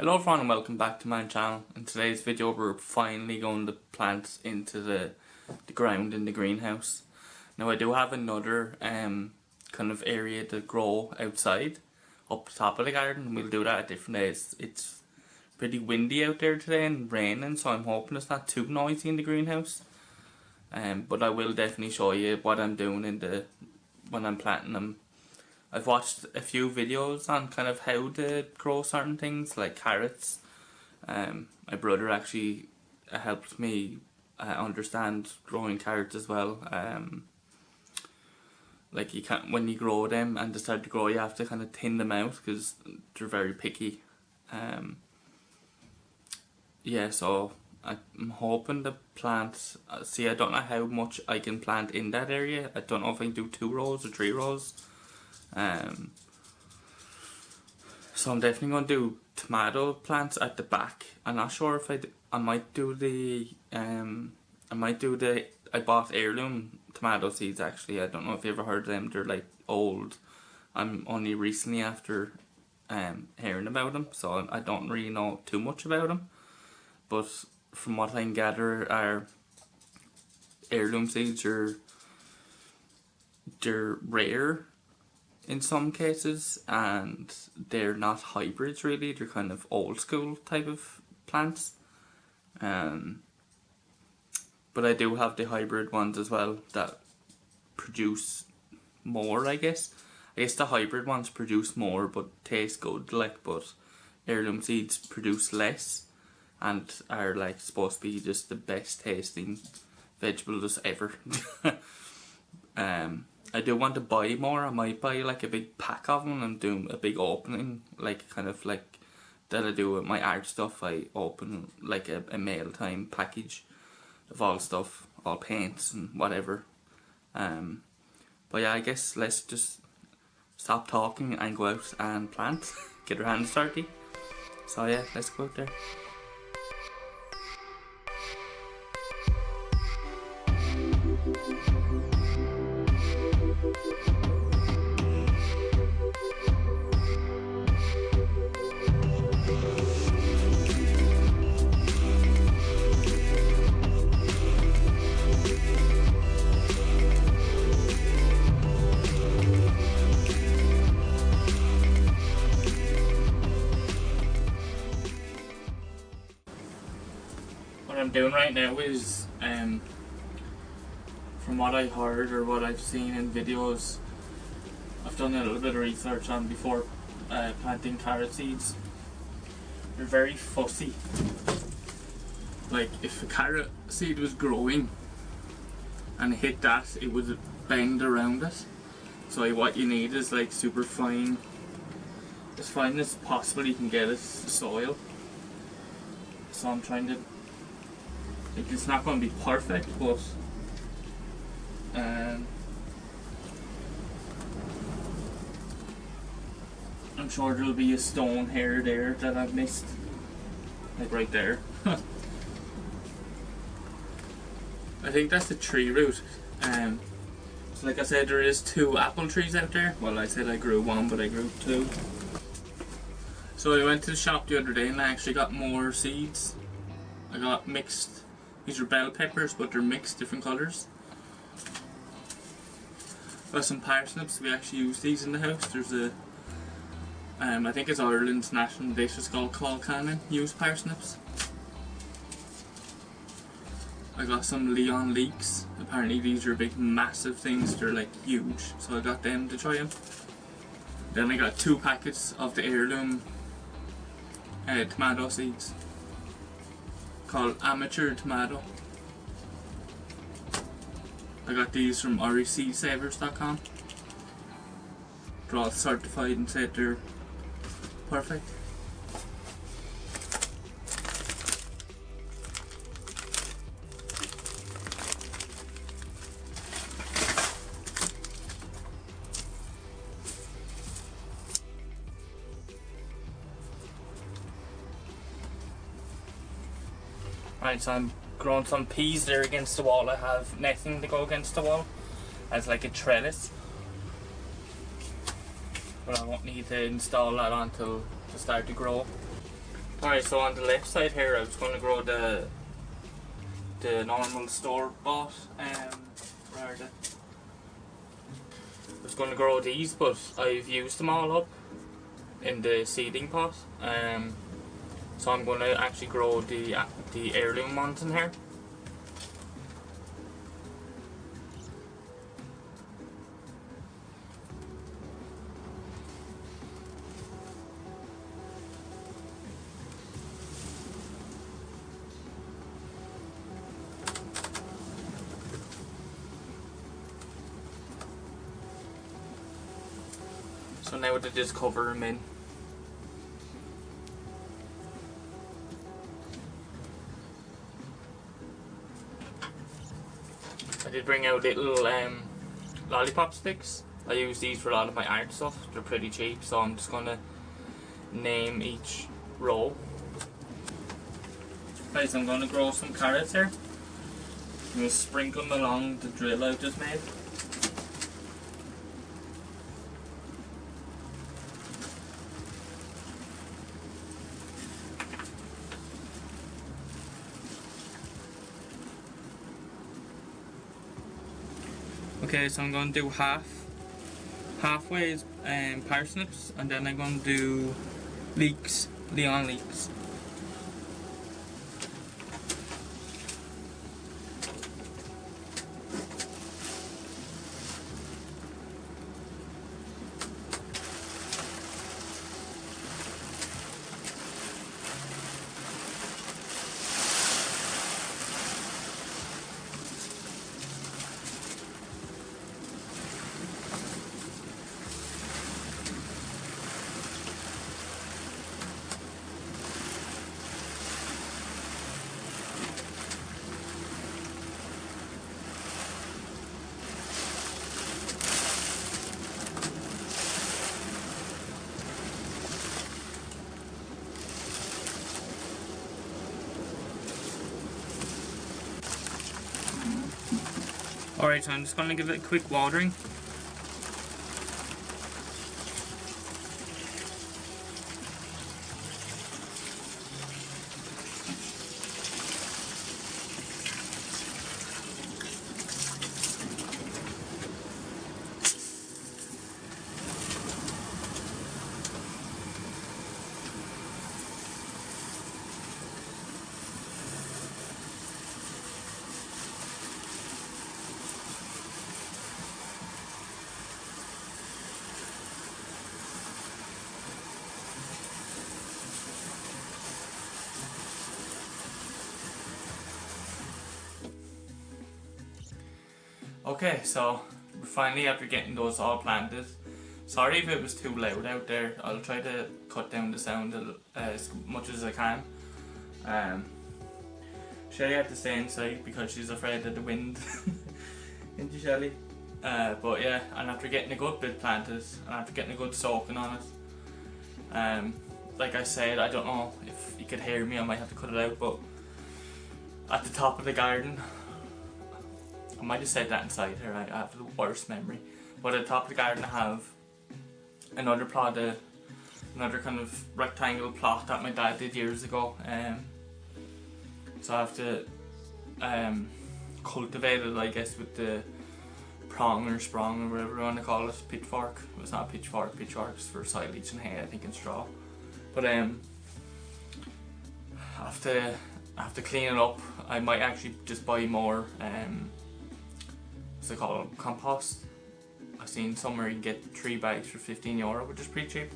Hello everyone and welcome back to my channel. In today's video we're finally going to plant into the ground in the greenhouse. Now I do have another kind of area to grow outside, up the top of the garden, and we'll do that at different days. It's pretty windy out there today and raining, so I'm hoping it's not too noisy in the greenhouse. But I will definitely show you what I'm doing when I'm planting them. I've watched a few videos on kind of how to grow certain things like carrots. My brother actually helped me understand growing carrots as well. Like when you grow them and they start to grow, you have to kind of thin them out because they're very picky. Yeah, so I'm hoping to plant. See, I don't know how much I can plant in that area. I don't know if I can do 2 rows or 3 rows. So I'm definitely going to do tomato plants at the back. I'm not sure if I might do I bought heirloom tomato seeds actually. I don't know if you ever heard of them. They're like old. I'm only recently after hearing about them, so I don't really know too much about them. But from what I can gather, our heirloom seeds they're rare in some cases, and they're not hybrids really. They're kind of old school type of plants. But I do have the hybrid ones as well that produce more, I guess. I guess the hybrid ones produce more but taste good, like, but heirloom seeds produce less and are like supposed to be just the best tasting vegetables ever. I do want to buy more. I might buy like a big pack of them and do a big opening, like kind of like that I do with my art stuff. I open like a mail time package of all stuff, all paints and whatever. But yeah, I guess let's just stop talking and go out and plant, get our hands dirty. So yeah, let's go out there. What I'm doing right now is, from what I heard or what I've seen in videos, I've done a little bit of research on before planting carrot seeds. They're very fussy. Like if a carrot seed was growing and hit that, it would bend around it. So what you need is like super fine, as fine as possible you can get it, soil. So I'm trying to, like, it's not going to be perfect, but I'm sure there'll be a stone here or there that I've missed, like right there. I think that's the tree root. So like I said, there is 2 apple trees out there. Well, I said I grew 1, but I grew 2. So I went to the shop the other day and I actually got more seeds. I got mixed. These are bell peppers, but they're mixed, different colours. Got some parsnips. We actually use these in the house. There's a, I think it's Ireland's national dish. It's called Colcannon. Use parsnips. I got some Leon leeks. Apparently these are big, massive things. They're like huge. So I got them to try them. Then I got 2 packets of the heirloom tomato seeds, called Amateur Tomato. I got these from irishseedsavers.com. They're all certified and said they're perfect. Right, so I'm growing some peas there against the wall. I have netting to go against the wall as like a trellis, but I won't need to install that until to start to grow. Alright, so on the left side here I was going to grow the normal store bought, where are they? I was going to grow these, but I've used them all up in the seeding pot. So I'm going to actually grow the heirloom ones in here. So now to just cover them in. I did bring out little lollipop sticks. I use these for a lot of my art stuff. They're pretty cheap, so I'm just gonna name each row. Guys, I'm gonna grow some carrots here. I'm gonna sprinkle them along the drill I've just made. Okay, so I'm going to do halfway parsnips, and then I'm going to do Leon leeks. Alright, so I'm just going to give it a quick watering. Okay, so we're finally after getting those all planted. Sorry if it was too loud out there. I'll try to cut down the sound as much as I can. Shelly had to stay inside because she's afraid of the wind. Isn't you, Shelly? But yeah, and after getting a good bit planted and after getting a good soaking on it, like I said, I don't know if you could hear me, I might have to cut it out, but at the top of the garden, I might have said that inside here, I have the worst memory, but at the top of the garden I have another plot, another kind of rectangle plot that my dad did years ago, so I have to cultivate it, I guess, with the prong or sprong or whatever you want to call it, pitchfork. It was not a pitchfork, pitchforks for silage and hay, I think, and straw. But I have to clean it up. I might actually just buy more what's it called, compost. I've seen somewhere you can get 3 bags for €15, which is pretty cheap.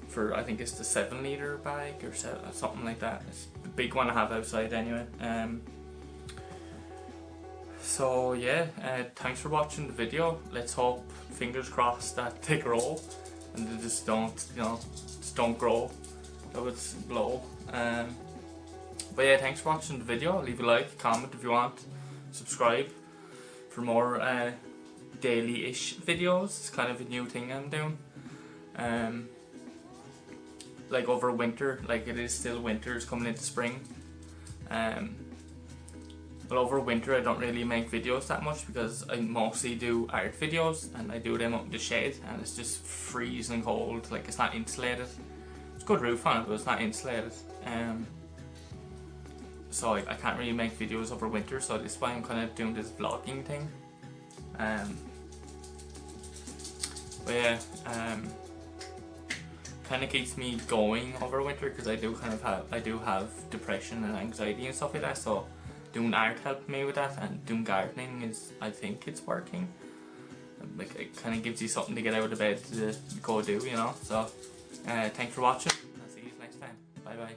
For, I think it's the 7 litre bag or something like that. It's the big one I have outside anyway. So yeah, thanks for watching the video. Let's hope, fingers crossed, that they grow and they just don't grow. That would blow. But yeah, thanks for watching the video. Leave a like, comment if you want, subscribe for more daily-ish videos. It's kind of a new thing I'm doing. Like over winter, like it is still winter, it's coming into spring. But over winter I don't really make videos that much because I mostly do art videos and I do them up in the shed and it's just freezing cold, like it's not insulated. It's good roof on it, but it's not insulated. So I can't really make videos over winter, so this is why I'm kind of doing this vlogging thing. But yeah, kind of keeps me going over winter, because I do have depression and anxiety and stuff like that. So doing art helped me with that, and doing gardening is, I think it's working. Like, it kind of gives you something to get out of bed to go do, you know. So thanks for watching. I'll see you next time. Bye bye.